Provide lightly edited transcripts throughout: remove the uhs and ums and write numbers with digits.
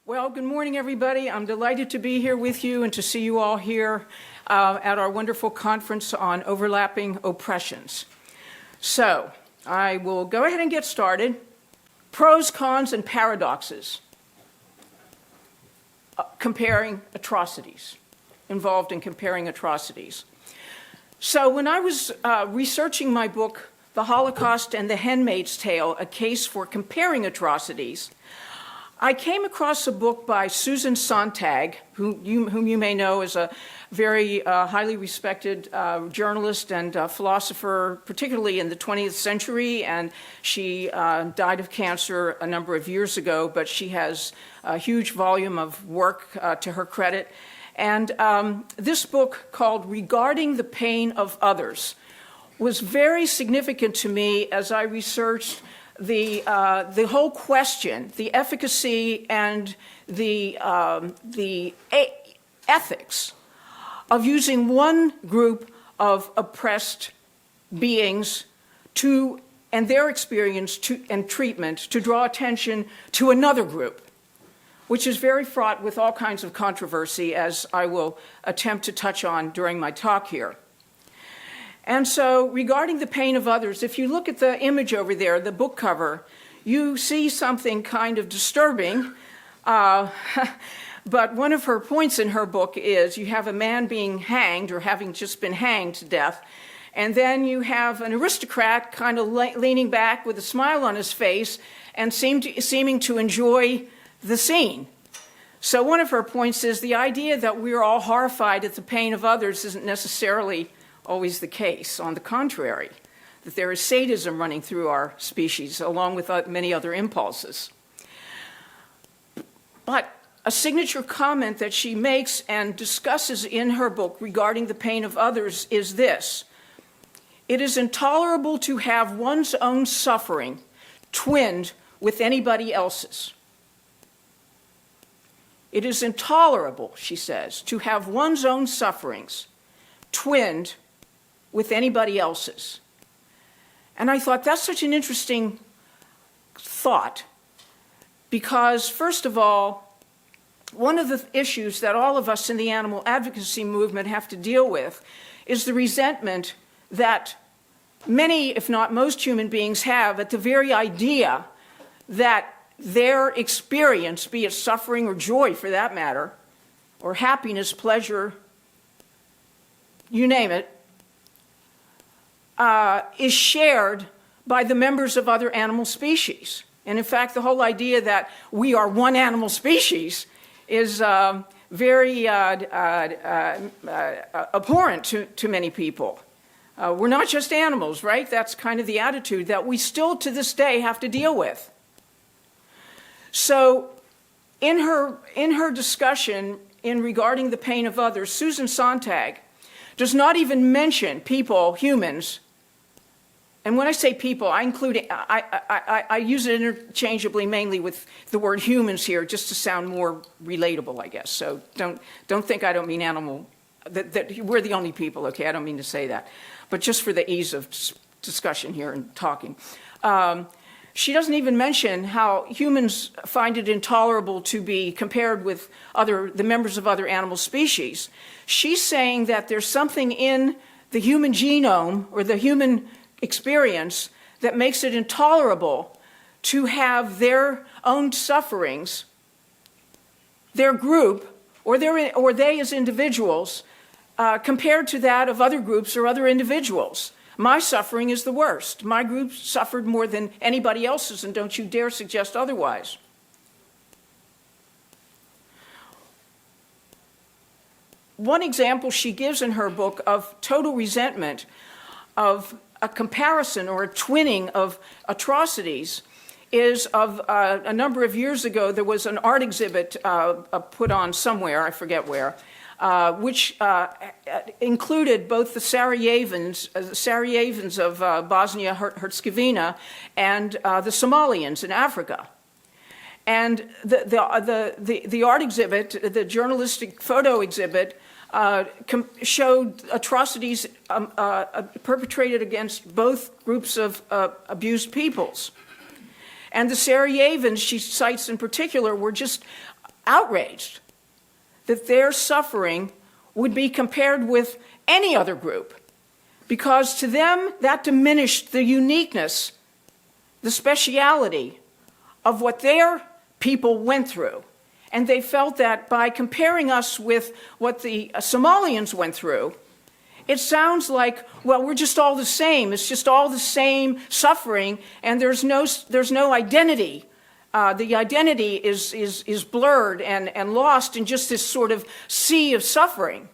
Well, good morning, everybody. I'm delighted to be here with you and to see you all here at our wonderful conference on overlapping oppressions. So, I will go ahead and get started. Pros, cons, and paradoxes. Comparing atrocities, involved in comparing atrocities. So when I was researching my book, The Holocaust and the Handmaid's Tale, A Case for Comparing Atrocities, I came across a book by Susan Sontag, whom you may know as a very highly respected journalist and philosopher, particularly in the 20th century, and she died of cancer a number of years ago, but she has a huge volume of work to her credit. And this book, called Regarding the Pain of Others, was very significant to me as I researched the whole question, the efficacy and the ethics of using one group of oppressed beings and their experience and treatment to draw attention to another group, which is very fraught with all kinds of controversy, as I will attempt to touch on during my talk here. And so, regarding the pain of others, if you look at the image over there, the book cover, you see something kind of disturbing. But one of her points in her book is you have a man being hanged or having just been hanged to death, and then you have an aristocrat kind of leaning back with a smile on his face and seeming to enjoy the scene. So one of her points is the idea that we're all horrified at the pain of others isn't necessarily always the case. On the contrary, that there is sadism running through our species, along with many other impulses. But a signature comment that she makes and discusses in her book regarding the pain of others is this: it is intolerable to have one's own suffering twinned with anybody else's. It is intolerable, she says, to have one's own sufferings twinned with anybody else's. And I thought that's such an interesting thought because, first of all, one of the issues that all of us in the animal advocacy movement have to deal with is the resentment that many, if not most, human beings have at the very idea that their experience, be it suffering or joy for that matter, or happiness, pleasure, you name it, is shared by the members of other animal species. And in fact, the whole idea that we are one animal species is very abhorrent to many people. We're not just animals, right? That's kind of the attitude that we still to this day have to deal with. So in her discussion in regarding the pain of others, Susan Sontag does not even mention people, humans. And when I say people, I include, I use it interchangeably mainly with the word humans here, just to sound more relatable, I guess. So don't think I don't mean animal, that we're the only people, okay? I don't mean to say that. But just for the ease of discussion here and talking. She doesn't even mention how humans find it intolerable to be compared with the members of other animal species. She's saying that there's something in the human genome or the human experience that makes it intolerable to have their own sufferings, their group, or they as individuals, compared to that of other groups or other individuals. My suffering is the worst. My group suffered more than anybody else's, and don't you dare suggest otherwise. One example she gives in her book of total resentment of a comparison or a twinning of atrocities is of a number of years ago. There was an art exhibit put on somewhere, I forget where, which included both the Sarajevans of Bosnia-Herzegovina and the Somalians in Africa. And the art exhibit, the journalistic photo exhibit, showed atrocities perpetrated against both groups of abused peoples. And the Sarajevans, she cites in particular, were just outraged that their suffering would be compared with any other group, because to them that diminished the uniqueness, the speciality of what their people went through. And they felt that by comparing us with what the Somalians went through, it sounds like, well, we're just all the same. It's just all the same suffering, and there's no identity. The identity is blurred and lost in just this sort of sea of suffering.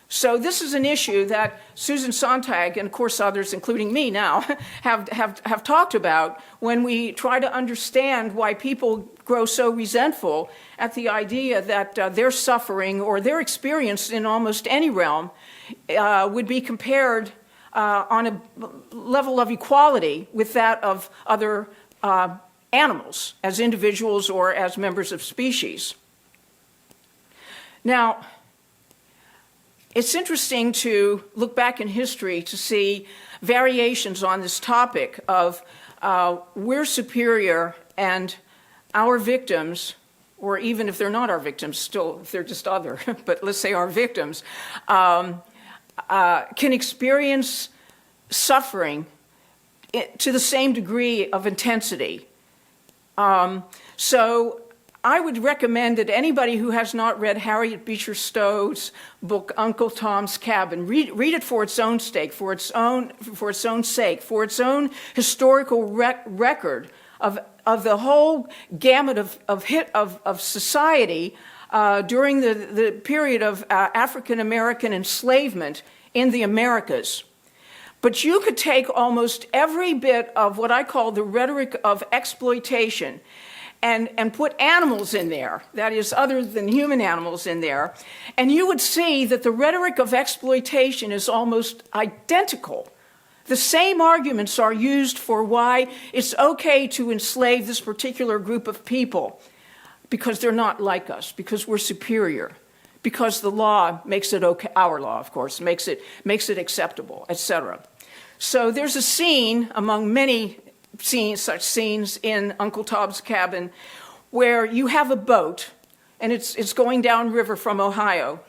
So this is an issue that Susan Sontag, and of course others, including me now, have talked about when we try to understand why people grow so resentful at the idea that their suffering or their experience in almost any realm would be compared on a level of equality with that of other animals, as individuals or as members of species. Now, it's interesting to look back in history to see variations on this topic of we're superior and our victims, or even if they're not our victims, still, if they're just other, but let's say our victims, can experience suffering to the same degree of intensity. So I would recommend that anybody who has not read Harriet Beecher Stowe's book Uncle Tom's Cabin read it for its own sake, for its own sake, for its own historical record of the whole gamut of society during the period of African American enslavement in the Americas. But you could take almost every bit of what I call the rhetoric of exploitation and put animals in there, that is, other than human animals in there, and you would see that the rhetoric of exploitation is almost identical. The same arguments are used for why it's okay to enslave this particular group of people, because they're not like us, because we're superior, because the law makes it okay, our law, of course, makes it acceptable, etc. So there's a scene among many such scenes in Uncle Tom's Cabin where you have a boat, and it's going downriver from Ohio,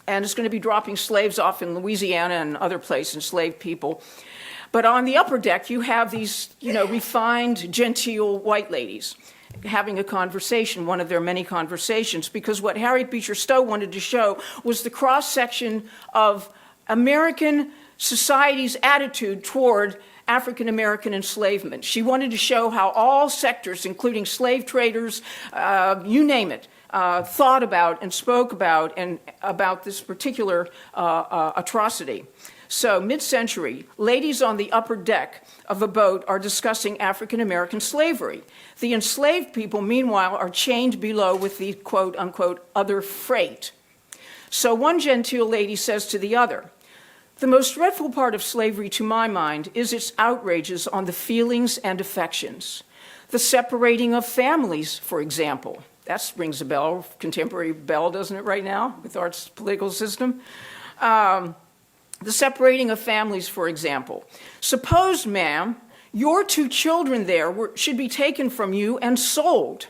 and it's going to be dropping slaves off in Louisiana and other places, enslaved people. But on the upper deck, you have these, refined, genteel white ladies having a conversation, one of their many conversations, because what Harriet Beecher Stowe wanted to show was the cross-section of American society's attitude toward African American enslavement. She wanted to show how all sectors, including slave traders, you name it, thought about and spoke about this particular atrocity. So, mid-century, ladies on the upper deck of a boat are discussing African American slavery. The enslaved people, meanwhile, are chained below with the quote-unquote other freight. So one genteel lady says to the other, "The most dreadful part of slavery, to my mind, is its outrages on the feelings and affections. The separating of families, for example." That rings a bell, contemporary bell, doesn't it, right now, with our political system? The separating of families, for example. "Suppose, ma'am, your 2 children there should be taken from you and sold."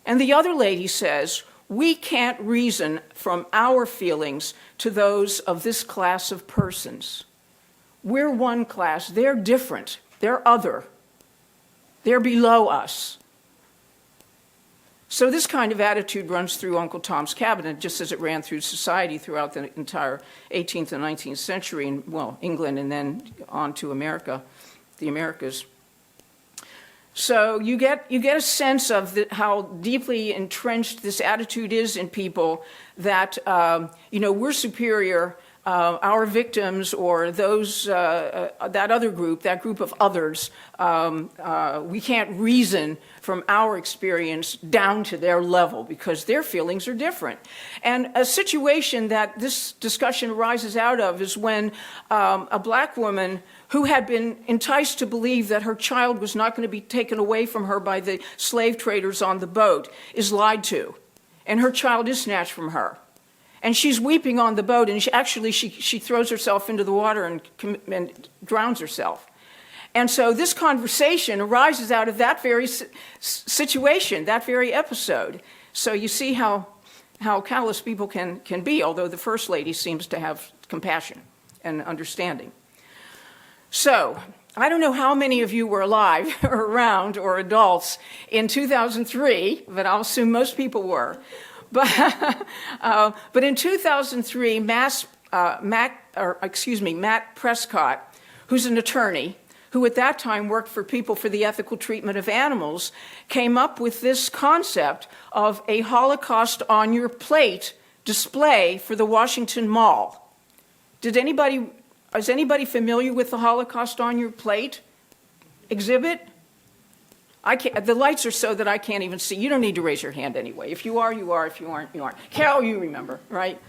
And the other lady says, "We can't reason from our feelings to those of this class of persons. We're one class, they're different, they're other, they're below us." So this kind of attitude runs through Uncle Tom's Cabin, just as it ran through society throughout the entire 18th and 19th century in, England and then on to America, the Americas. So you get a sense of how deeply entrenched this attitude is in people that, we're superior, our victims or those, that other group, that group of others, we can't reason from our experience down to their level because their feelings are different. And a situation that this discussion arises out of is when a black woman who had been enticed to believe that her child was not going to be taken away from her by the slave traders on the boat is lied to, and her child is snatched from her. And she's weeping on the boat, and she throws herself into the water and drowns herself. And so this conversation arises out of that very situation, that very episode. So you see how callous people can be, although the First Lady seems to have compassion and understanding. So I don't know how many of you were alive or around or adults in 2003, but I'll assume most people were. But in 2003, Matt Prescott, who's an attorney, who at that time worked for People for the Ethical Treatment of Animals, came up with this concept of a Holocaust on your plate display for the Washington Mall. Is anybody familiar with the Holocaust on your plate exhibit? The lights are so that I can't even see. You don't need to raise your hand anyway. If you are, you are. If you aren't, you aren't. Carol, you remember, right?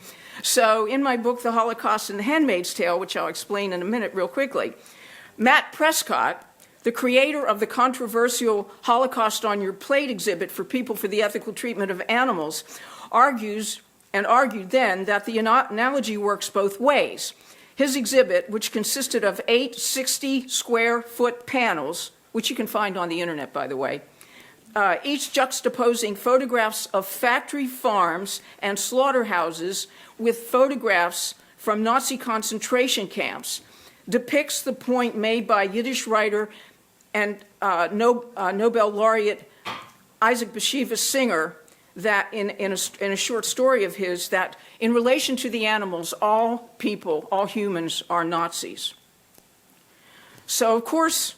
So in my book, The Holocaust and the Handmaid's Tale, which I'll explain in a minute real quickly, Matt Prescott, the creator of the controversial Holocaust on Your Plate exhibit for People for the Ethical Treatment of Animals, argued then that the analogy works both ways. His exhibit, which consisted of 8 60-square-foot panels, which you can find on the internet, by the way, each juxtaposing photographs of factory farms and slaughterhouses with photographs from Nazi concentration camps, depicts the point made by Yiddish writer and Nobel laureate Isaac Bashevis Singer that in a short story of his, that in relation to the animals, all people, all humans are Nazis. So, of course,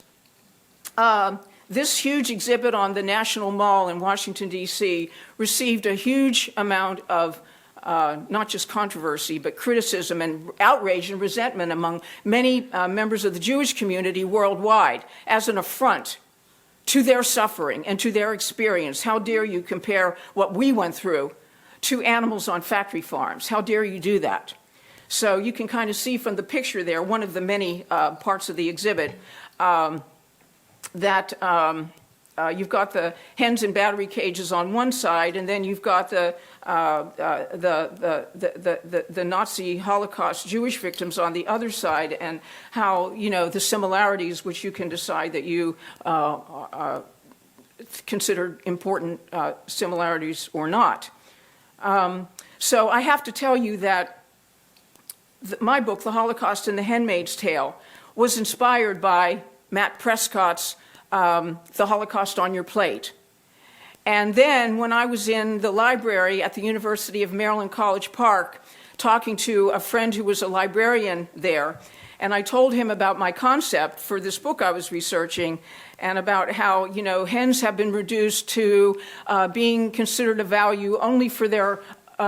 this huge exhibit on the National Mall in Washington, D.C. received a huge amount of not just controversy, but criticism and outrage and resentment among many members of the Jewish community worldwide as an affront to their suffering and to their experience. How dare you compare what we went through to animals on factory farms? How dare you do that? So you can kind of see from the picture there, one of the many parts of the exhibit, that you've got the hens in battery cages on one side, and then you've got the Nazi Holocaust Jewish victims on the other side, and how, you know, the similarities which you can decide that you consider important similarities or not. So I have to tell you that my book, The Holocaust and the Handmaid's Tale, was inspired by Matt Prescott's The Holocaust on Your Plate. And then when I was in the library at the University of Maryland College Park talking to a friend who was a librarian there, and I told him about my concept for this book I was researching, and about how, you know, hens have been reduced to being considered of value only for their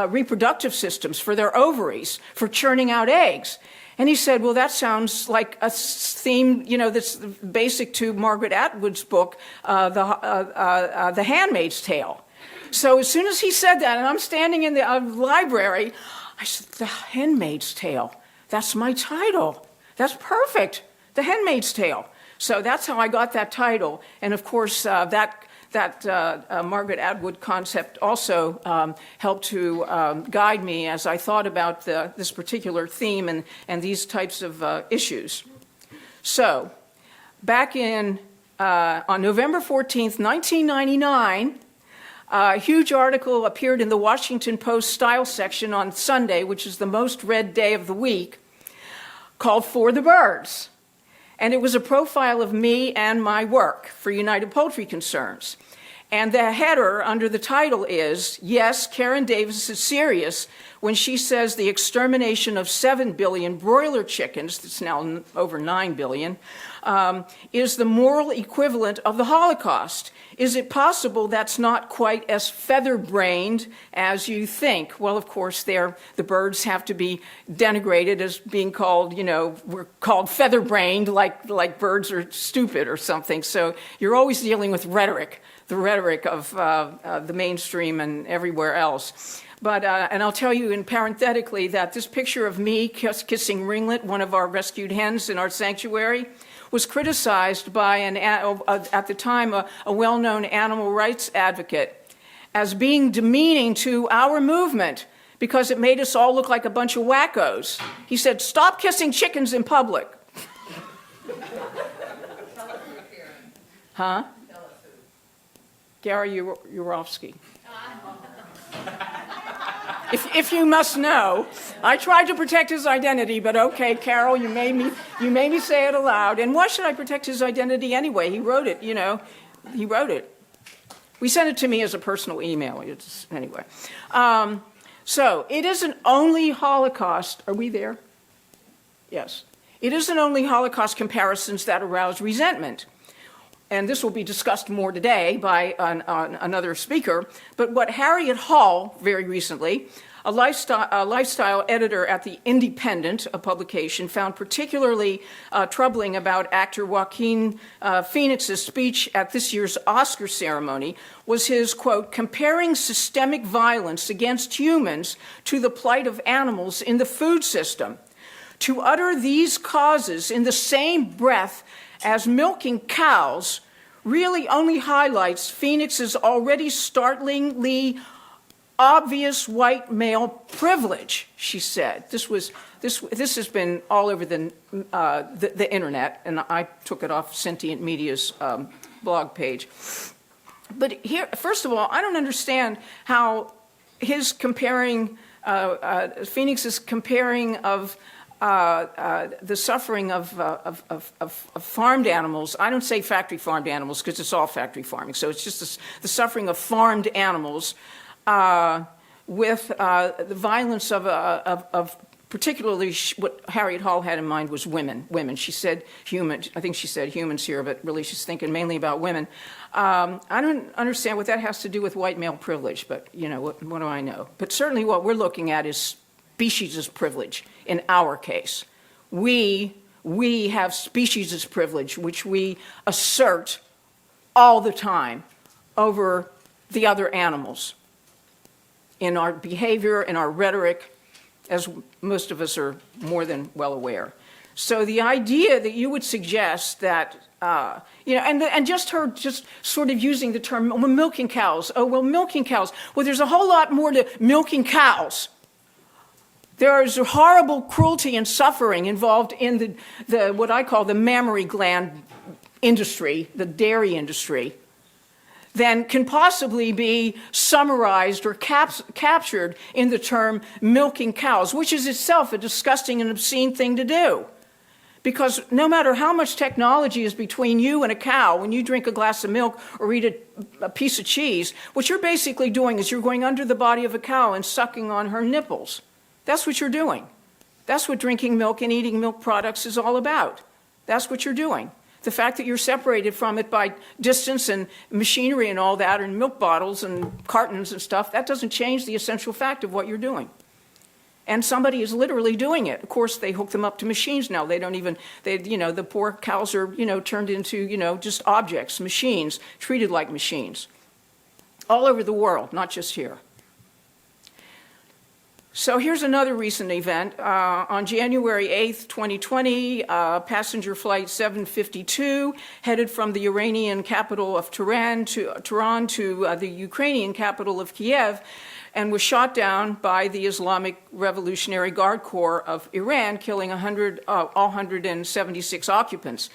reproductive systems, for their ovaries, for churning out eggs. And he said, well, that sounds like a theme, you know, that's basic to Margaret Atwood's book, The Handmaid's Tale. So as soon as he said that, and I'm standing in the library, I said, The Handmaid's Tale, that's my title. That's perfect, The Handmaid's Tale. So that's how I got that title. And of course, that Margaret Atwood concept also helped to guide me as I thought about this particular theme and these types of issues. So, back on November 14th, 1999, a huge article appeared in the Washington Post style section on Sunday, which is the most read day of the week, called For the Birds. And it was a profile of me and my work for United Poultry Concerns. And the header under the title is, yes, Karen Davis is serious when she says the extermination of 7 billion broiler chickens, that's now over 9 billion, is the moral equivalent of the Holocaust. Is it possible that's not quite as feather-brained as you think? Well, of course, the birds have to be denigrated as being called, you know, we're called feather-brained, like birds are stupid or something. So you're always dealing with rhetoric, the rhetoric of the mainstream and everywhere else. But, and I'll tell you parenthetically that this picture of me kissing Ringlet, one of our rescued hens in our sanctuary, was criticized by, at the time, a well-known animal rights advocate as being demeaning to our movement because it made us all look like a bunch of wackos. He said, stop kissing chickens in public. Huh? Gary Yourofsky. If you must know, I tried to protect his identity, but okay, Carol, you made me say it aloud. And why should I protect his identity anyway? He wrote it, he wrote it. We sent it to me as a personal email. Anyway. So it isn't only Holocaust. Are we there? Yes. It isn't only Holocaust comparisons that arouse resentment. And this will be discussed more today by another speaker. But what Harriet Hall, very recently, a lifestyle editor at the Independent, a publication, found particularly troubling about actor Joaquin Phoenix's speech at this year's Oscar ceremony was his, quote, comparing systemic violence against humans to the plight of animals in the food system. To utter these causes in the same breath as milking cows really only highlights Phoenix's already startlingly obvious white male privilege, she said. This has been all over the internet, and I took it off Sentient Media's blog page. But here, first of all, I don't understand how his comparing, Phoenix's comparing of the suffering of farmed animals. I don't say factory farmed animals because it's all factory farming. So it's just the suffering of farmed animals with the violence of particularly what Harriet Hall had in mind was women. She said human. I think she said humans here, but really she's thinking mainly about women. I don't understand what that has to do with white male privilege, but what do I know? But certainly what we're looking at is species' privilege in our case. We have species' privilege, which we assert all the time over the other animals in our behavior, in our rhetoric, as most of us are more than well aware. So the idea that you would suggest that, and just sort of using the term, well, milking cows. Oh, well, milking cows. Well, there's a whole lot more to milking cows. There is horrible cruelty and suffering involved in the what I call the mammary gland industry, the dairy industry, than can possibly be summarized or captured in the term milking cows, which is itself a disgusting and obscene thing to do. Because no matter how much technology is between you and a cow, when you drink a glass of milk or eat a piece of cheese, what you're basically doing is you're going under the body of a cow and sucking on her nipples. That's what you're doing. That's what drinking milk and eating milk products is all about. That's what you're doing. The fact that you're separated from it by distance and machinery and all that, and milk bottles and cartons and stuff, that doesn't change the essential fact of what you're doing. And somebody is literally doing it. Of course, they hook them up to machines now. They don't even, the poor cows are, turned into, just objects, machines, treated like machines. All over the world, not just here. So here's another recent event. On January 8th, 2020, passenger flight 752 headed from the Iranian capital of Tehran to the Ukrainian capital of Kiev and was shot down by the Islamic Revolutionary Guard Corps of Iran, killing all 176 occupants.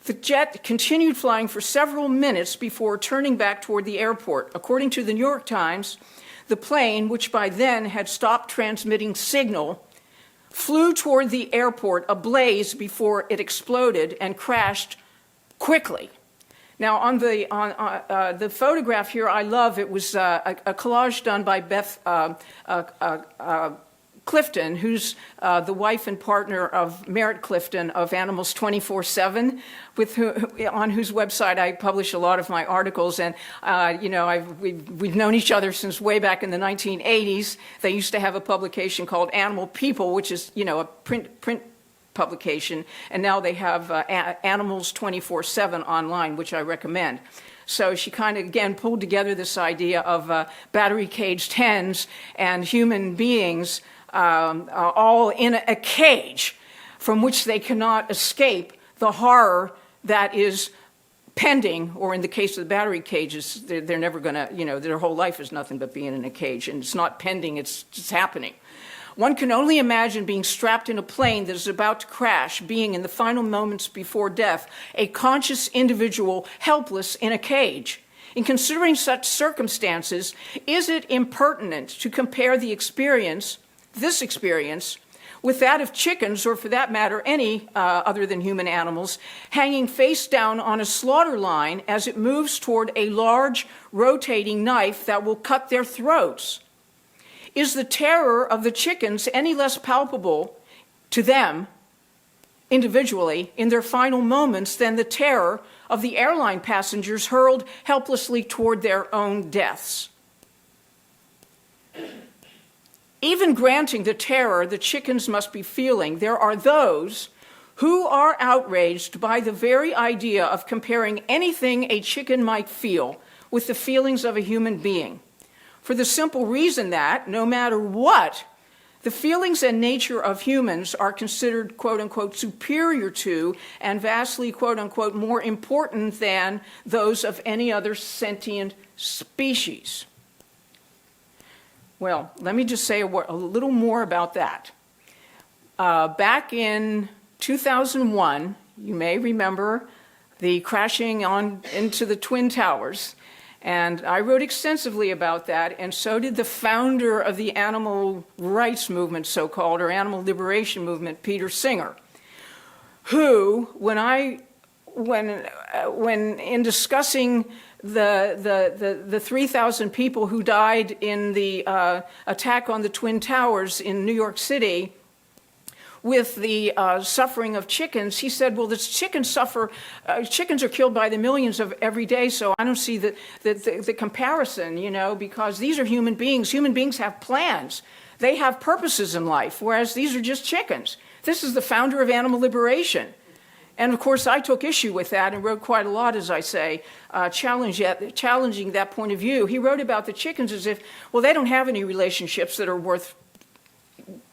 The jet continued flying for several minutes before turning back toward the airport. According to the New York Times, the plane, which by then had stopped transmitting signal, flew toward the airport ablaze before it exploded and crashed quickly. Now, on the photograph here, I love, it was a collage done by Beth Clifton, who's the wife and partner of Merritt Clifton of Animals 24/7, on whose website I publish a lot of my articles. And we've known each other since way back in the 1980s. They used to have a publication called Animal People, which is a print publication, and now they have Animals 24/7 online, which I recommend. So she kind of, again, pulled together this idea of battery-caged hens and human beings all in a cage from which they cannot escape the horror that is pending, or in the case of the battery cages, they're never going to, their whole life is nothing but being in a cage, and it's not pending, it's just happening. One can only imagine being strapped in a plane that is about to crash, being in the final moments before death, a conscious individual helpless in a cage. In considering such circumstances, is it impertinent to compare this experience, with that of chickens, or for that matter, any other than human animals, hanging face down on a slaughter line as it moves toward a large rotating knife that will cut their throats? Is the terror of the chickens any less palpable to them individually in their final moments than the terror of the airline passengers hurled helplessly toward their own deaths? Even granting the terror the chickens must be feeling, there are those who are outraged by the very idea of comparing anything a chicken might feel with the feelings of a human being, for the simple reason that, no matter what, the feelings and nature of humans are considered, quote-unquote, superior to and vastly, quote-unquote, more important than those of any other sentient species. Well, let me just say a little more about that. Back in 2001, you may remember the crashing into the Twin Towers. And I wrote extensively about that, and so did the founder of the animal rights movement, so-called, or animal liberation movement, Peter Singer, who, when in discussing the 3,000 people who died in the attack on the Twin Towers in New York City, with the suffering of chickens, he said, well, chickens are killed by the millions of every day, so I don't see the comparison, because these are human beings. Human beings have plans. They have purposes in life, whereas these are just chickens. This is the founder of animal liberation. And of course, I took issue with that and wrote quite a lot, as I say, challenging that point of view. He wrote about the chickens as if, well, they don't have any relationships that are worth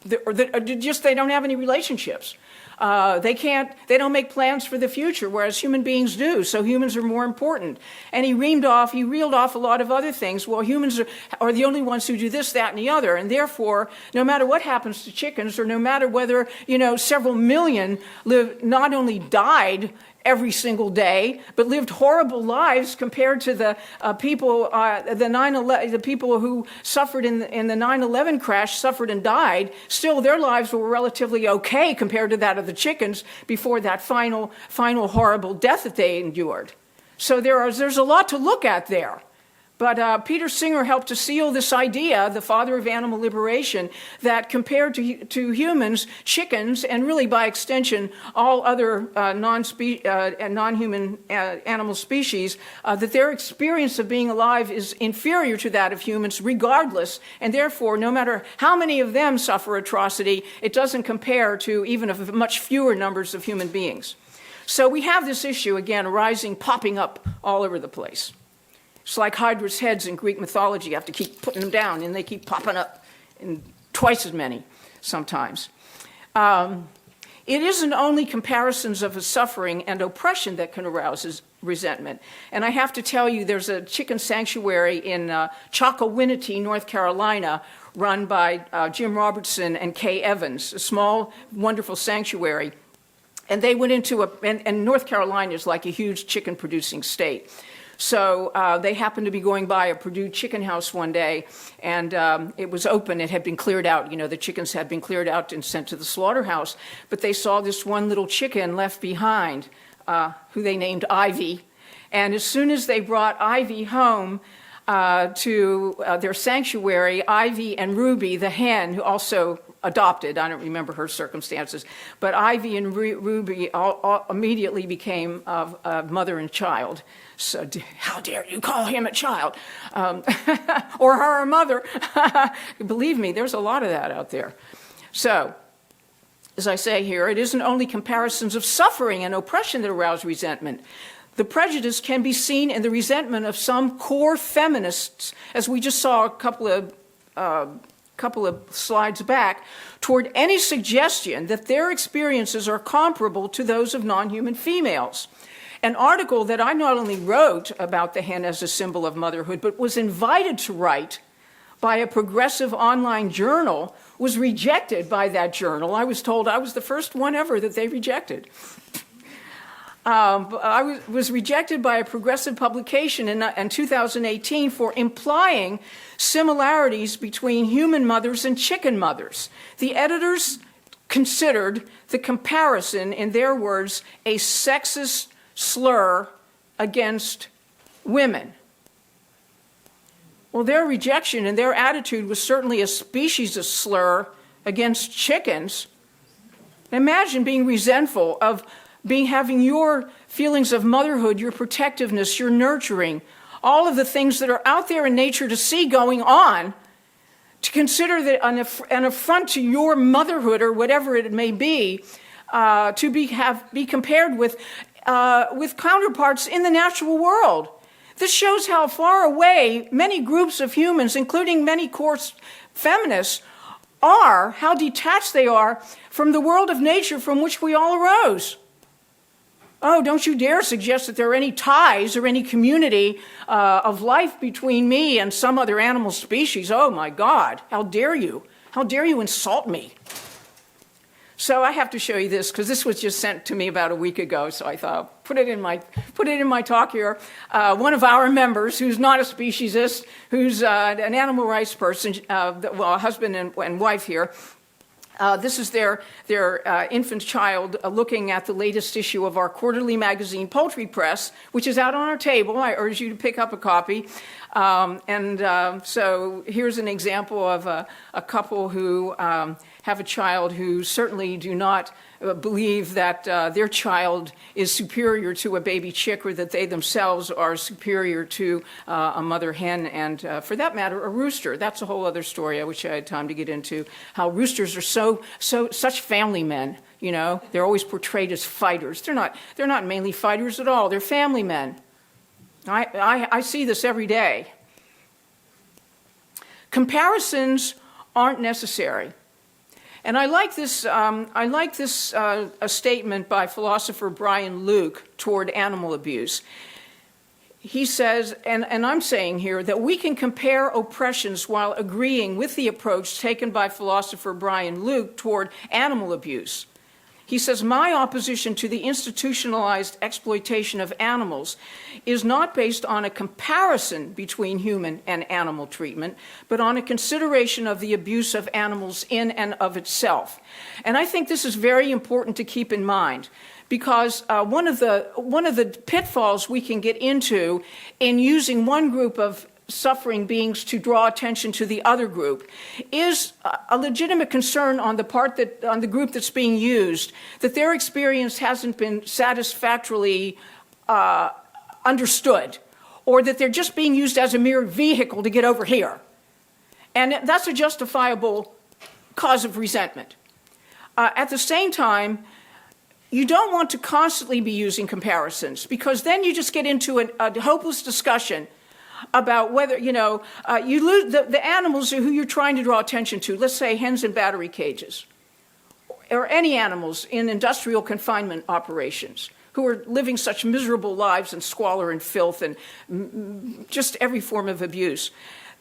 they don't have any relationships. They don't make plans for the future, whereas human beings do, so humans are more important. And he reeled off a lot of other things. Well, humans are the only ones who do this, that, and the other, and therefore, no matter what happens to chickens, or no matter whether, several million not only died every single day, but lived horrible lives compared to the people, the people who suffered in the 9/11 crash, suffered and died. Still, their lives were relatively okay compared to that of the chickens before that final horrible death that they endured. So there's a lot to look at there. But Peter Singer helped to seal this idea, the father of animal liberation, that compared to humans, chickens, and really by extension all other non-human animal species, that their experience of being alive is inferior to that of humans regardless, and therefore no matter how many of them suffer atrocity, it doesn't compare to even of much fewer numbers of human beings. So we have this issue, again, popping up all over the place. It's like Hydra's heads in Greek mythology. You have to keep putting them down, and they keep popping up in twice as many sometimes. It isn't only comparisons of suffering and oppression that can arouse resentment. And I have to tell you, there's a chicken sanctuary in Chocowinity, North Carolina, run by Jim Robertson and Kay Evans, a small, wonderful sanctuary. And they went into and North Carolina is like a huge chicken-producing state. So they happened to be going by a Purdue chicken house one day, and it was open. It had been cleared out. The chickens had been cleared out and sent to the slaughterhouse. But they saw this one little chicken left behind, who they named Ivy. And as soon as they brought Ivy home to their sanctuary, Ivy and Ruby, the hen, who also adopted, I don't remember her circumstances, but Ivy and Ruby all immediately became mother and child. So how dare you call him a child, or her a mother? Believe me, there's a lot of that out there. So, as I say here, it isn't only comparisons of suffering and oppression that arouse resentment. The prejudice can be seen in the resentment of some core feminists, as we just saw a couple of slides back, toward any suggestion that their experiences are comparable to those of non-human females. An article that I not only wrote about the hen as a symbol of motherhood, but was invited to write by a progressive online journal was rejected by that journal. I was told I was the first one ever that they rejected. I was rejected by a progressive publication in 2018 for implying similarities between human mothers and chicken mothers. The editors considered the comparison, in their words, a sexist slur against women. Well, their rejection and their attitude was certainly a speciesist slur against chickens. Imagine being resentful of having your feelings of motherhood, your protectiveness, your nurturing, all of the things that are out there in nature to see going on, to consider that an affront to your motherhood or whatever it may be, to be compared with counterparts in the natural world. This shows how far away many groups of humans, including many coarse feminists, are, how detached they are from the world of nature from which we all arose. Oh, don't you dare suggest that there are any ties or any community of life between me and some other animal species. Oh, my God, how dare you? How dare you insult me? So I have to show you this because this was just sent to me about a week ago. So I thought, I'll put it in my talk here. One of our members, who's not a speciesist, who's an animal rights person, a husband and wife here. This is their infant child looking at the latest issue of our quarterly magazine, Poultry Press, which is out on our table. I urge you to pick up a copy. So here's an example of a couple who have a child who certainly do not believe that their child is superior to a baby chick or that they themselves are superior to a mother hen and, for that matter, a rooster. That's a whole other story I wish I had time to get into, how roosters are such family men. You know, they're always portrayed as fighters. They're not mainly fighters at all. They're family men. I see this every day. Comparisons aren't necessary. And I like this a statement by philosopher Brian Luke toward animal abuse. He says, and I'm saying here, that we can compare oppressions while agreeing with the approach taken by philosopher Brian Luke toward animal abuse. He says, my opposition to the institutionalized exploitation of animals is not based on a comparison between human and animal treatment, but on a consideration of the abuse of animals in and of itself. And I think this is very important to keep in mind, because one of the pitfalls we can get into in using one group of suffering beings to draw attention to the other group is a legitimate concern on the group that's being used, that their experience hasn't been satisfactorily understood, or that they're just being used as a mere vehicle to get over here. And that's a justifiable cause of resentment. At the same time, you don't want to constantly be using comparisons, because then you just get into a hopeless discussion about whether, you lose the animals who you're trying to draw attention to, let's say hens in battery cages, or any animals in industrial confinement operations who are living such miserable lives in squalor and filth and just every form of abuse.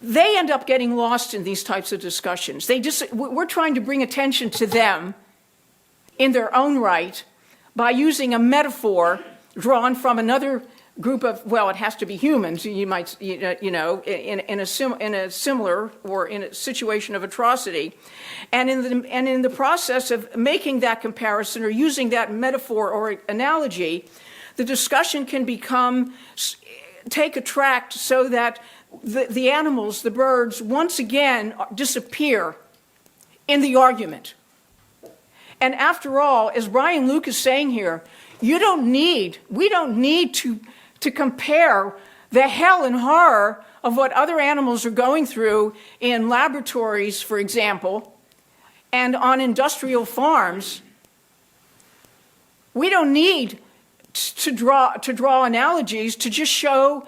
They end up getting lost in these types of discussions. We're trying to bring attention to them in their own right by using a metaphor drawn from another group of, well, it has to be humans, you might, in a similar or in a situation of atrocity. And in the process of making that comparison or using that metaphor or analogy, the discussion can take a track so that the animals, the birds, once again disappear in the argument. And after all, as Brian Luke is saying here, we don't need to compare the hell and horror of what other animals are going through in laboratories, for example, and on industrial farms. We don't need to draw analogies to just show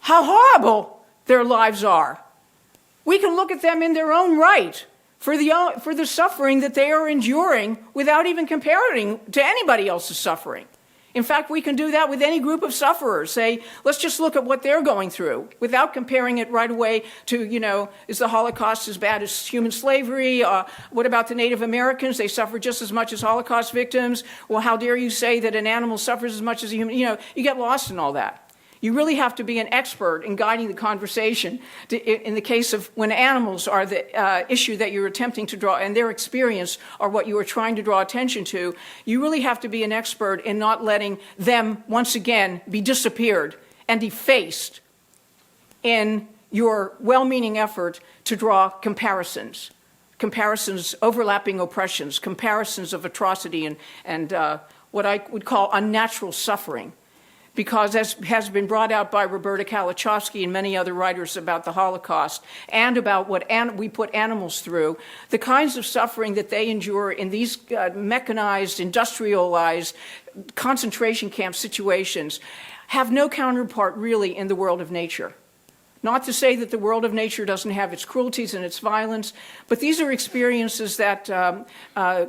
how horrible their lives are. We can look at them in their own right for the suffering that they are enduring without even comparing to anybody else's suffering. In fact, we can do that with any group of sufferers. Say, let's just look at what they're going through without comparing it right away to, is the Holocaust as bad as human slavery? What about the Native Americans? They suffer just as much as Holocaust victims. Well, how dare you say that an animal suffers as much as a human? You get lost in all that. You really have to be an expert in guiding the conversation in the case of when animals are the issue that you're attempting to draw, and their experience are what you are trying to draw attention to. You really have to be an expert in not letting them, once again, be disappeared and defaced in your well-meaning effort to draw comparisons, overlapping oppressions, comparisons of atrocity and what I would call unnatural suffering. Because as has been brought out by Roberta Kalachowski and many other writers about the Holocaust and about what we put animals through, the kinds of suffering that they endure in these mechanized, industrialized concentration camp situations have no counterpart really in the world of nature. Not to say that the world of nature doesn't have its cruelties and its violence, but these are experiences that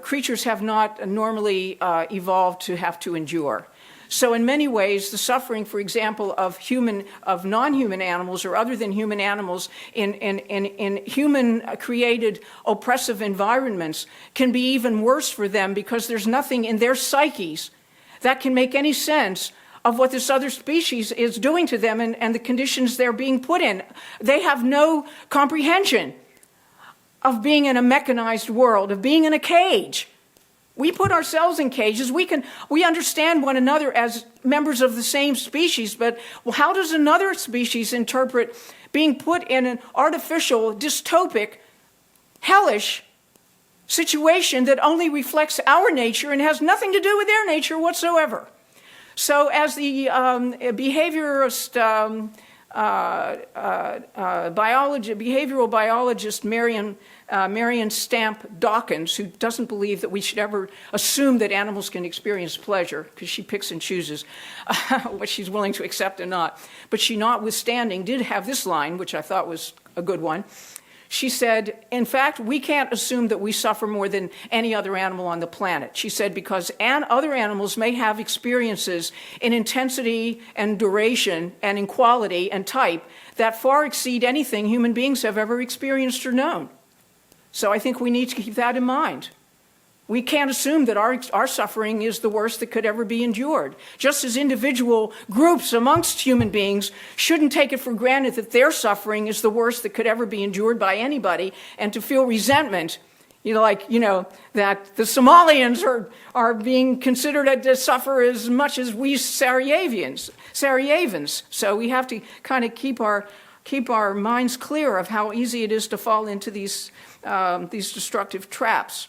creatures have not normally evolved to have to endure. So in many ways, the suffering, for example, of non-human animals or other than human animals in human-created oppressive environments can be even worse for them because there's nothing in their psyches that can make any sense of what this other species is doing to them and the conditions they're being put in. They have no comprehension of being in a mechanized world, of being in a cage. We put ourselves in cages. We understand one another as members of the same species, but how does another species interpret being put in an artificial, dystopic, hellish situation that only reflects our nature and has nothing to do with their nature whatsoever? So as the behaviorist behavioral biologist Marion Stamp Dawkins, who doesn't believe that we should ever assume that animals can experience pleasure, because she picks and chooses what she's willing to accept and not. But she, notwithstanding, did have this line, which I thought was a good one. She said, in fact, we can't assume that we suffer more than any other animal on the planet. She said, because other animals may have experiences in intensity and duration and in quality and type that far exceed anything human beings have ever experienced or known. So I think we need to keep that in mind. We can't assume that our suffering is the worst that could ever be endured. Just as individual groups amongst human beings shouldn't take it for granted that their suffering is the worst that could ever be endured by anybody, and to feel resentment, that the Somalians are being considered to suffer as much as we Sarajevians. So we have to kind of keep our minds clear of how easy it is to fall into these destructive traps.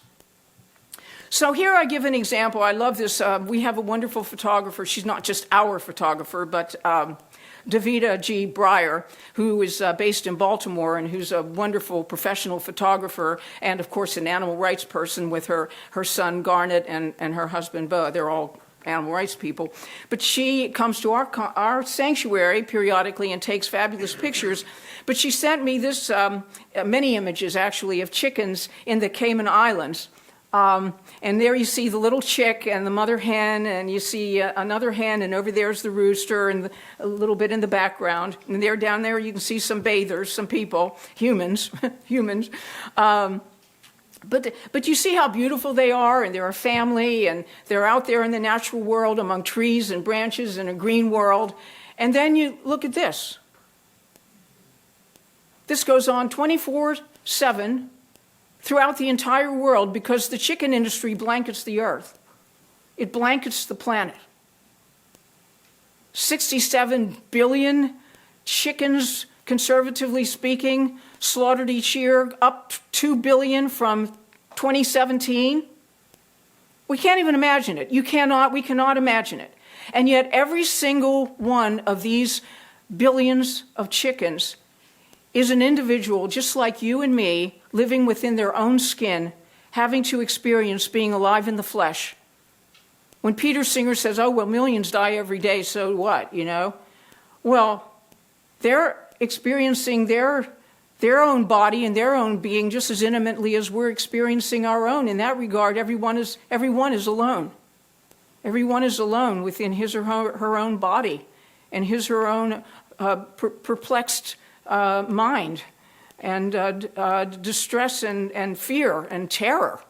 So here I give an example. I love this. We have a wonderful photographer. She's not just our photographer, but Davida G. Breyer, who is based in Baltimore and who's a wonderful professional photographer and, of course, an animal rights person with her son Garnet and her husband Bo. They're all animal rights people. But she comes to our sanctuary periodically and takes fabulous pictures. But she sent me this, many images, actually, of chickens in the Cayman Islands. And there you see the little chick and the mother hen, and you see another hen, and over there's the rooster, and a little bit in the background. And there, down there, you can see some bathers, some people, humans. But you see how beautiful they are, and they're a family, and they're out there in the natural world among trees and branches in a green world. And then you look at this. This goes on 24/7. Throughout the entire world, because the chicken industry blankets the earth. It blankets the planet. 67 billion chickens, conservatively speaking, slaughtered each year, up 2 billion from 2017. We can't even imagine it. We cannot imagine it. And yet every single one of these billions of chickens is an individual just like you and me, living within their own skin, having to experience being alive in the flesh. When Peter Singer says, oh, well, millions die every day, so what, Well, they're experiencing their own body and their own being just as intimately as we're experiencing our own. In that regard, everyone is alone. Everyone is alone within his or her own body and his or her own perplexed mind and distress and fear and terror.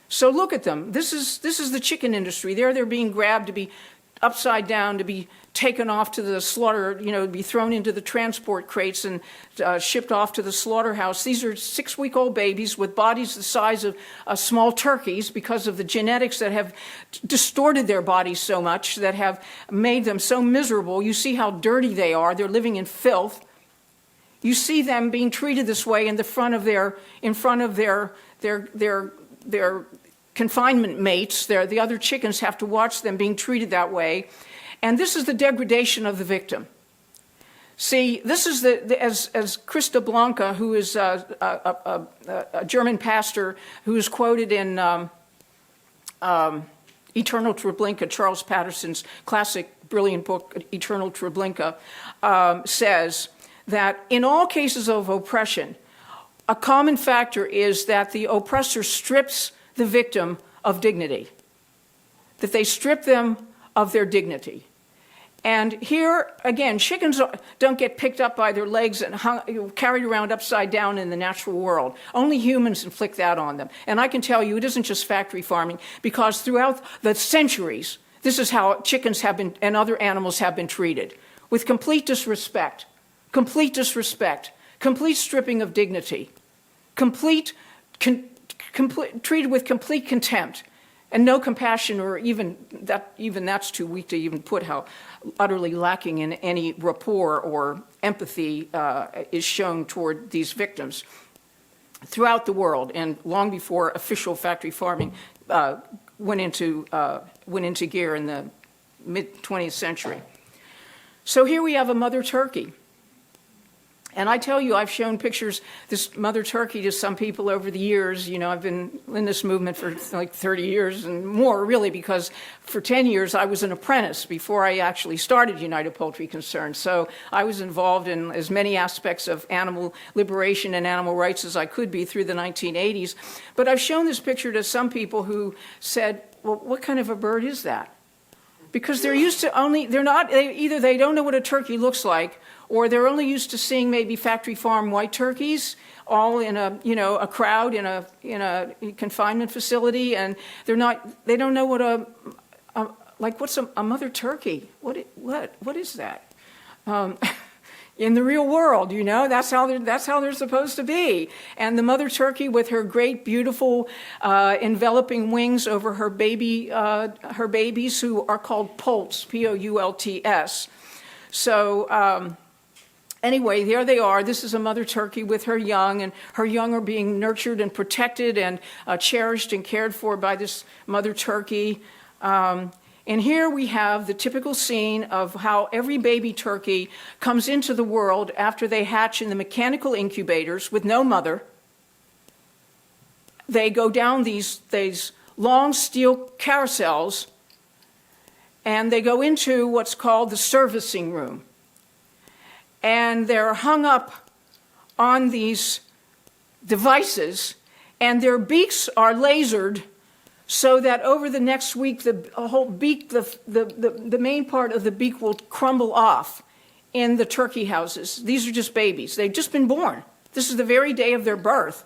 So look at them. This is the chicken industry. They're being grabbed to be upside down, to be taken off to the slaughter, to be thrown into the transport crates and shipped off to the slaughterhouse. These are 6-week-old babies with bodies the size of small turkeys because of the genetics that have distorted their bodies so much, that have made them so miserable. You see how dirty they are. They're living in filth. You see them being treated this way in front of their confinement mates. The other chickens have to watch them being treated that way. And this is the degradation of the victim. See, this is as Christa Blanca, who is a German pastor, who is quoted in Eternal Treblinka, Charles Patterson's classic, brilliant book, Eternal Treblinka, says that in all cases of oppression, a common factor is that the oppressor strips the victim of dignity, that they strip them of their dignity. And here, again, chickens don't get picked up by their legs and carried around upside down in the natural world. Only humans inflict that on them. And I can tell you, it isn't just factory farming, because throughout the centuries, this is how chickens have been, and other animals have been treated, with complete disrespect, complete stripping of dignity, treated with complete contempt, and no compassion, or even that's too weak to even put how utterly lacking in any rapport or empathy is shown toward these victims throughout the world, and long before official factory farming went into gear in the mid-20th century. So here we have a mother turkey. And I tell you, I've shown pictures, this mother turkey, to some people over the years. I've been in this movement for like 30 years and more, really, because for 10 years I was an apprentice before I actually started United Poultry Concern. So I was involved in as many aspects of animal liberation and animal rights as I could be through the 1980s. But I've shown this picture to some people who said, well, what kind of a bird is that? Because they're used to either they don't know what a turkey looks like, or they're only used to seeing maybe factory farm white turkeys all in a crowd in a confinement facility, and they don't know what what's a mother turkey? What is that? In the real world, that's how they're supposed to be. And the mother turkey, with her great, beautiful, enveloping wings over her babies, who are called poults, Poults. So anyway, there they are. This is a mother turkey with her young, and her young are being nurtured and protected and cherished and cared for by this mother turkey. And here we have the typical scene of how every baby turkey comes into the world after they hatch in the mechanical incubators with no mother. They go down these long steel carousels, and they go into what's called the servicing room. And they're hung up on these devices, and their beaks are lasered, so that over the next week, the whole beak, the main part of the beak will crumble off in the turkey houses. These are just babies. They've just been born. This is the very day of their birth.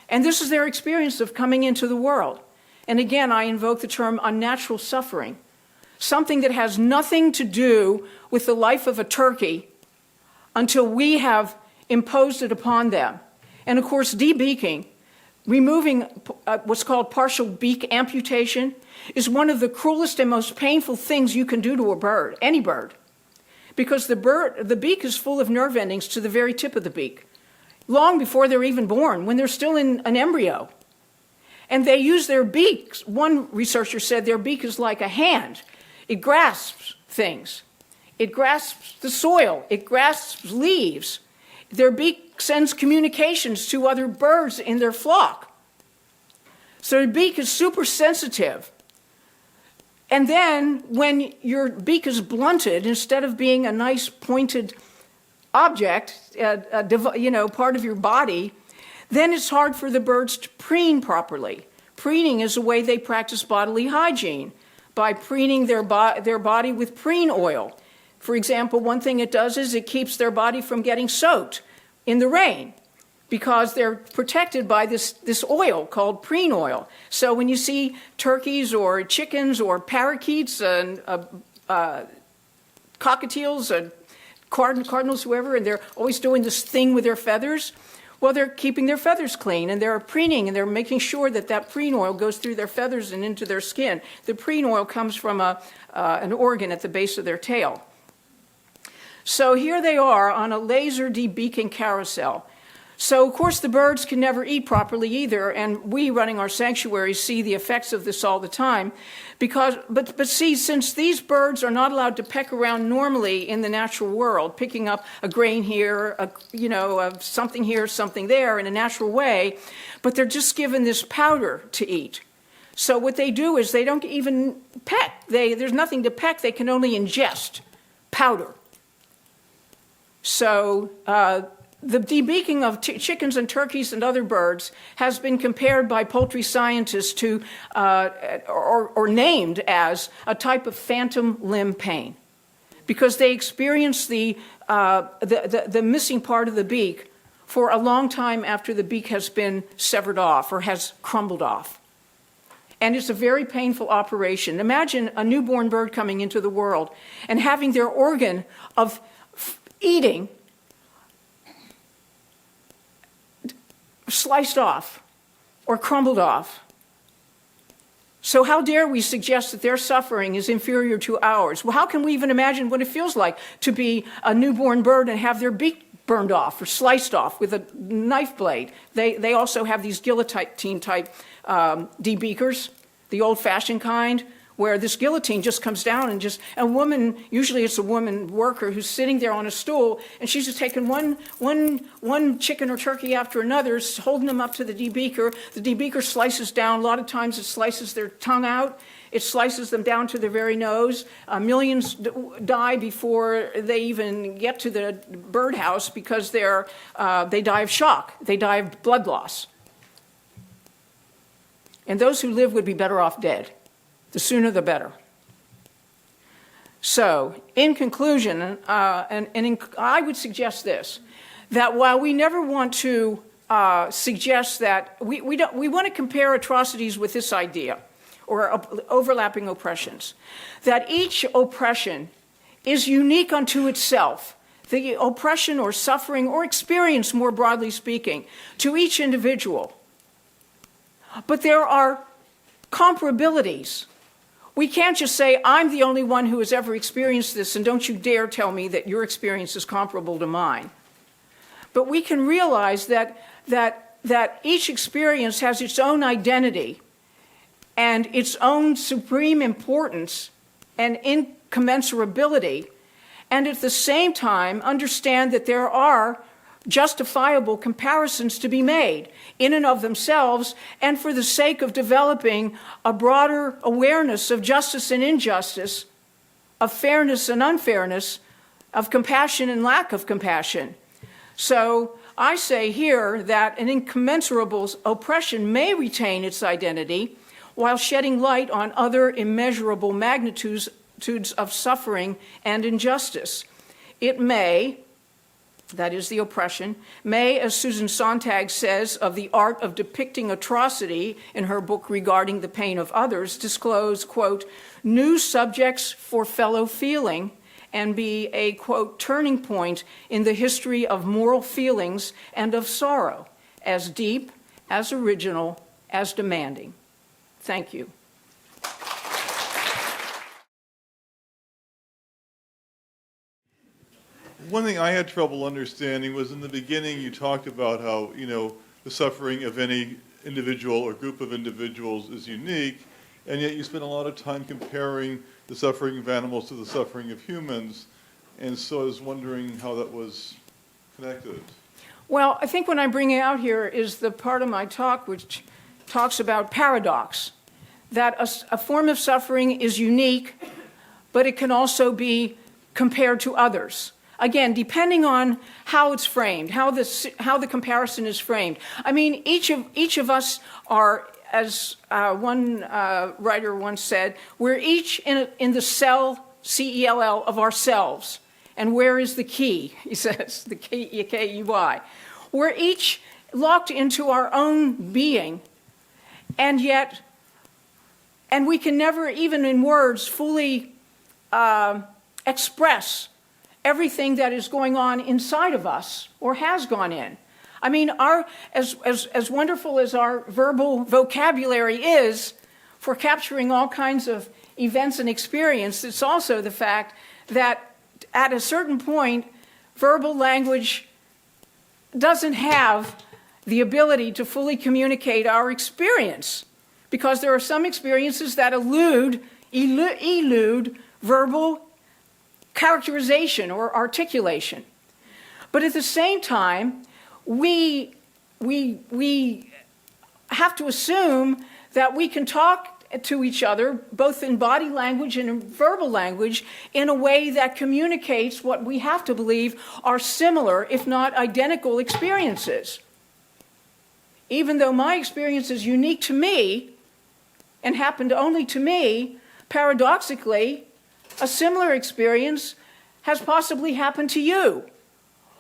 And this is their experience of coming into the world. And again, I invoke the term unnatural suffering, something that has nothing to do with the life of a turkey until we have imposed it upon them. And of course, debeaking, removing what's called partial beak amputation, is one of the cruelest and most painful things you can do to a bird, any bird, because the beak is full of nerve endings to the very tip of the beak, long before they're even born, when they're still in an embryo. And they use their beaks. One researcher said their beak is like a hand. It grasps things. It grasps the soil. It grasps leaves. Their beak sends communications to other birds in their flock. So their beak is super sensitive. And then when your beak is blunted, instead of being a nice pointed object, part of your body, then it's hard for the birds to preen properly. Preening is a way they practice bodily hygiene, by preening their body with preen oil. For example, one thing it does is it keeps their body from getting soaked in the rain, because they're protected by this oil called preen oil. So when you see turkeys or chickens or parakeets and cockatiels and cardinals, whoever, and they're always doing this thing with their feathers, well, they're keeping their feathers clean, and they're preening, and they're making sure that that preen oil goes through their feathers and into their skin. The preen oil comes from an organ at the base of their tail. So here they are on a laser debeaking carousel. So, of course, the birds can never eat properly either, and we, running our sanctuaries, see the effects of this all the time. But see, since these birds are not allowed to peck around normally in the natural world, picking up a grain here, something here, something there in a natural way, but they're just given this powder to eat. So what they do is they don't even peck. There's nothing to peck. They can only ingest powder. So the debeaking of chickens and turkeys and other birds has been compared by poultry scientists to, or named as, a type of phantom limb pain, because they experience the missing part of the beak for a long time after the beak has been severed off or has crumbled off. And it's a very painful operation. Imagine a newborn bird coming into the world and having their organ of eating sliced off or crumbled off. So how dare we suggest that their suffering is inferior to ours? Well, how can we even imagine what it feels like to be a newborn bird and have their beak burned off or sliced off with a knife blade? They also have these guillotine-type debeakers, the old-fashioned kind, where this guillotine just comes down and a woman, usually it's a woman worker who's sitting there on a stool, and she's just taking one chicken or turkey after another, holding them up to the debeaker. The debeaker slices down. A lot of times it slices their tongue out. It slices them down to their very nose. Millions die before they even get to the birdhouse because they die of shock. They die of blood loss. And those who live would be better off dead. The sooner the better. So, in conclusion, I would suggest this, that while we never want to suggest that, we want to compare atrocities with this idea, or overlapping oppressions, that each oppression is unique unto itself, the oppression or suffering or experience, more broadly speaking, to each individual. But there are comparabilities. We can't just say, I'm the only one who has ever experienced this, and don't you dare tell me that your experience is comparable to mine. But we can realize that each experience has its own identity and its own supreme importance and incommensurability, and at the same time understand that there are justifiable comparisons to be made in and of themselves, and for the sake of developing a broader awareness of justice and injustice, of fairness and unfairness, of compassion and lack of compassion. So I say here that an incommensurable oppression may retain its identity while shedding light on other immeasurable magnitudes of suffering and injustice. It may, that is the oppression, may, as Susan Sontag says of the art of depicting atrocity in her book Regarding the Pain of Others, disclose, quote, new subjects for fellow feeling and be a, quote, turning point in the history of moral feelings and of sorrow, as deep, as original, as demanding. Thank you. One thing I had trouble understanding was in the beginning you talked about how, the suffering of any individual or group of individuals is unique, and yet you spend a lot of time comparing the suffering of animals to the suffering of humans, and so I was wondering how that was connected. Well, I think what I'm bringing out here is the part of my talk which talks about paradox, that a form of suffering is unique, but it can also be compared to others. Again, depending on how it's framed, how the comparison is framed. I mean, each of us are as one writer once said, we're each in the cell, C-E-L-L, of ourselves. And where is the key? He says, the K-E-Y. We're each locked into our own being, and yet, and we can never, even in words, fully express everything that is going on inside of us or has gone in. I mean, as wonderful as our verbal vocabulary is for capturing all kinds of events and experience, it's also the fact that at a certain point, verbal language doesn't have the ability to fully communicate our experience, because there are some experiences that elude verbal characterization or articulation. But at the same time, we have to assume that we can talk to each other, both in body language and in verbal language, in a way that communicates what we have to believe are similar, if not identical, experiences. Even though my experience is unique to me and happened only to me, paradoxically, a similar experience has possibly happened to you.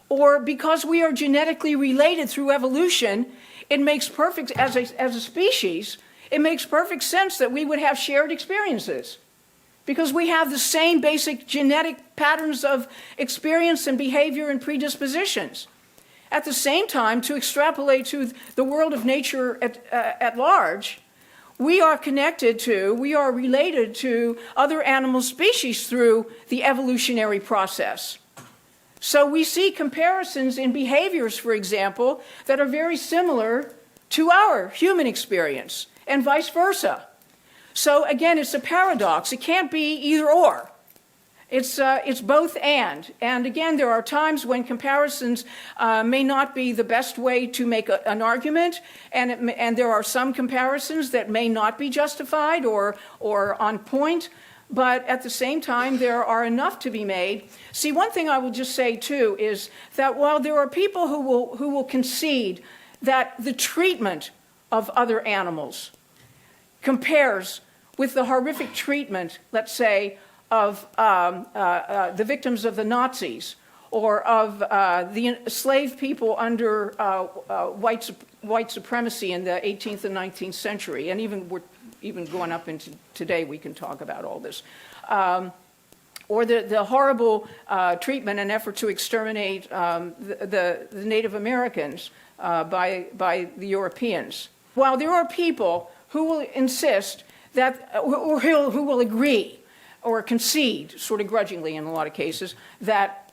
Or because we are genetically related through evolution, it makes perfect, as a species, it makes perfect sense that we would have shared experiences, because we have the same basic genetic patterns of experience and behavior and predispositions. At the same time, to extrapolate to the world of nature at large, we are related to other animal species through the evolutionary process. So we see comparisons in behaviors, for example, that are very similar to our human experience, and vice versa. So again, it's a paradox. It can't be either or. It's both and. And again, there are times when comparisons may not be the best way to make an argument, and there are some comparisons that may not be justified or on point. But at the same time, there are enough to be made. See, one thing I will just say, too, is that while there are people who will concede that the treatment of other animals compares with the horrific treatment, let's say, of the victims of the Nazis or of the enslaved people under white supremacy in the 18th and 19th century, and even going up into today, we can talk about all this. Or the horrible treatment and effort to exterminate the Native Americans by the Europeans. While there are people who will insist that, or who will agree or concede, sort of grudgingly in a lot of cases, that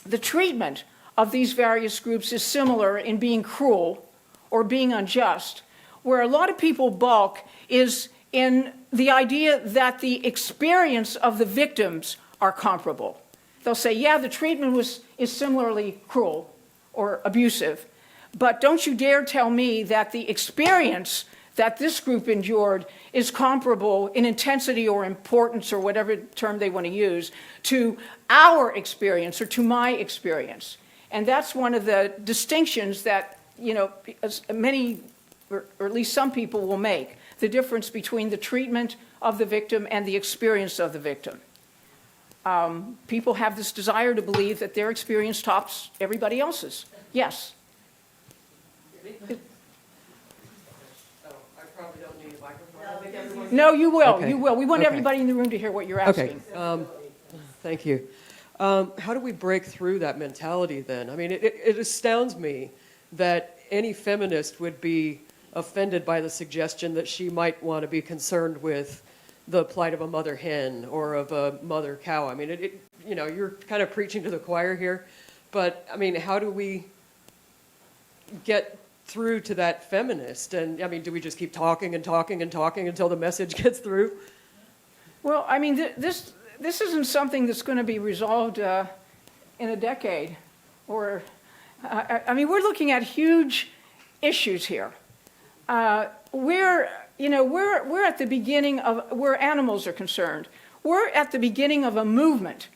the treatment of these various groups is similar in being cruel or being unjust, where a lot of people balk is in the idea that the experience of the victims are comparable. They'll say, yeah, the treatment is similarly cruel or abusive, but don't you dare tell me that the experience that this group endured is comparable in intensity or importance, or whatever term they want to use, to our experience or to my experience. And that's one of the distinctions that, many, or at least some people will make, the difference between the treatment of the victim and the experience of the victim. People have this desire to believe that their experience tops everybody else's. Yes? No, you will. Okay. You will. We want Okay. everybody in the room to hear what you're asking. Okay. Thank you. How do we break through that mentality then? I mean, it astounds me that any feminist would be offended by the suggestion that she might want to be concerned with the plight of a mother hen or of a mother cow. I mean, you're kind of preaching to the choir here, but I mean, how do we get through to that feminist? And I mean, do we just keep talking and talking and talking until the message gets through? Well, I mean, this isn't something that's going to be resolved in a decade, or I mean, we're looking at huge issues here. We're at the beginning of, where animals are concerned, we're at the beginning of a movement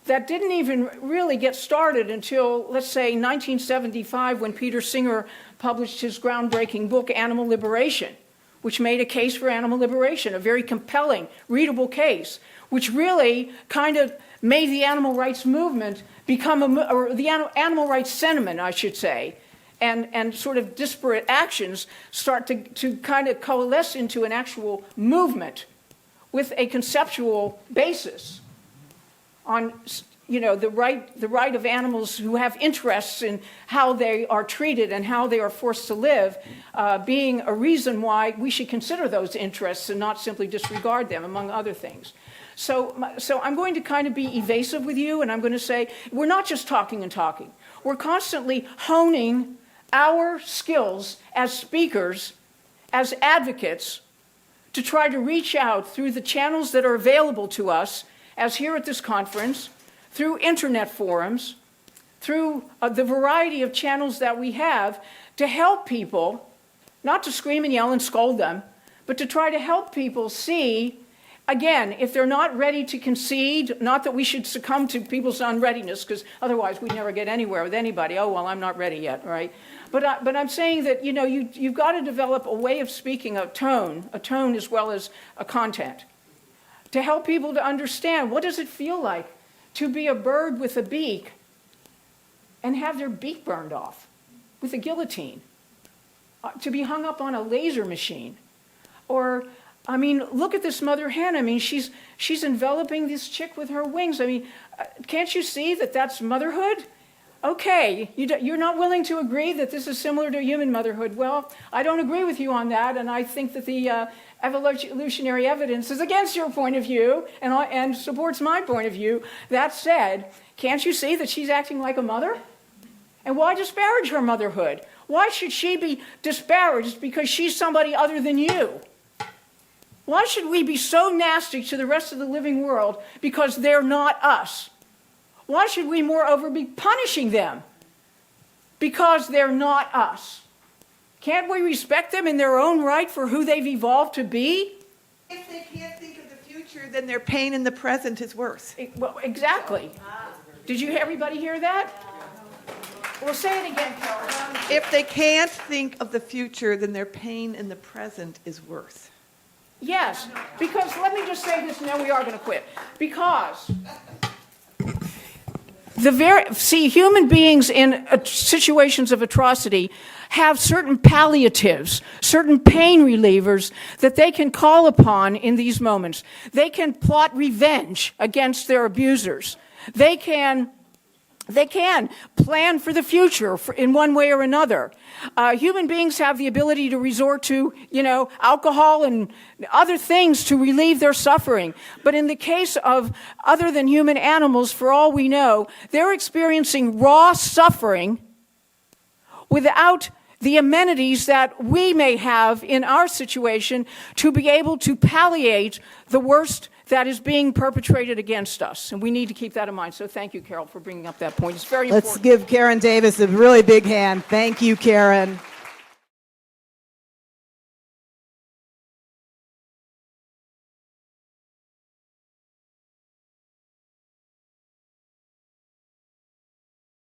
that didn't even really get started until, let's say, 1975, when Peter Singer published his groundbreaking book, Animal Liberation, which made a case for animal liberation, a very compelling, readable case, which really kind of made the animal rights movement become, or the animal rights sentiment, I should say, and sort of disparate actions start to kind of coalesce into an actual movement with a conceptual basis on, you know, the right of animals who have interests in how they are treated and how they are forced to live, being a reason why we should consider those interests and not simply disregard them, among other things. So I'm going to kind of be evasive with you, and I'm going to say we're not just talking and talking. We're constantly honing our skills as speakers, as advocates, to try to reach out through the channels that are available to us, as here at this conference, through internet forums, through the variety of channels that we have, to help people, not to scream and yell and scold them, but to try to help people see, again, if they're not ready to concede, not that we should succumb to people's unreadiness, because otherwise we'd never get anywhere with anybody. Oh, well, I'm not ready yet, right? But I'm saying that, you know, you've got to develop a way of speaking, a tone as well as a content, to help people to understand what does it feel like to be a bird with a beak and have their beak burned off with a guillotine, to be hung up on a laser machine, or, I mean, look at this mother hen. I mean, she's enveloping this chick with her wings. I mean, can't you see that that's motherhood? Okay, you're not willing to agree that this is similar to human motherhood. Well, I don't agree with you on that, and I think that the evolutionary evidence is against your point of view and supports my point of view. That said, can't you see that she's acting like a mother? And why disparage her motherhood? Why should she be disparaged because she's somebody other than you? Why should we be so nasty to the rest of the living world because they're not us? Why should we, moreover, be punishing them because they're not us? Can't we respect them in their own right for who they've evolved to be? If they can't think of the future, then their pain in the present is worse. Well, exactly. Did you everybody hear that? Well, say it again, Carol. If they can't think of the future, then their pain in the present is worse. Yes, because let me just say this, and then we are going to quit. Because human beings in situations of atrocity have certain palliatives, certain pain relievers that they can call upon in these moments. They can plot revenge against their abusers. They can plan for the future in one way or another. Human beings have the ability to resort to, alcohol and other things to relieve their suffering. But in the case of other than human animals, for all we know, they're experiencing raw suffering without the amenities that we may have in our situation to be able to palliate the worst that is being perpetrated against us. And we need to keep that in mind. So thank you, Carol, for bringing up that point. It's very important. Let's give Karen Davis a really big hand. Thank you, Karen.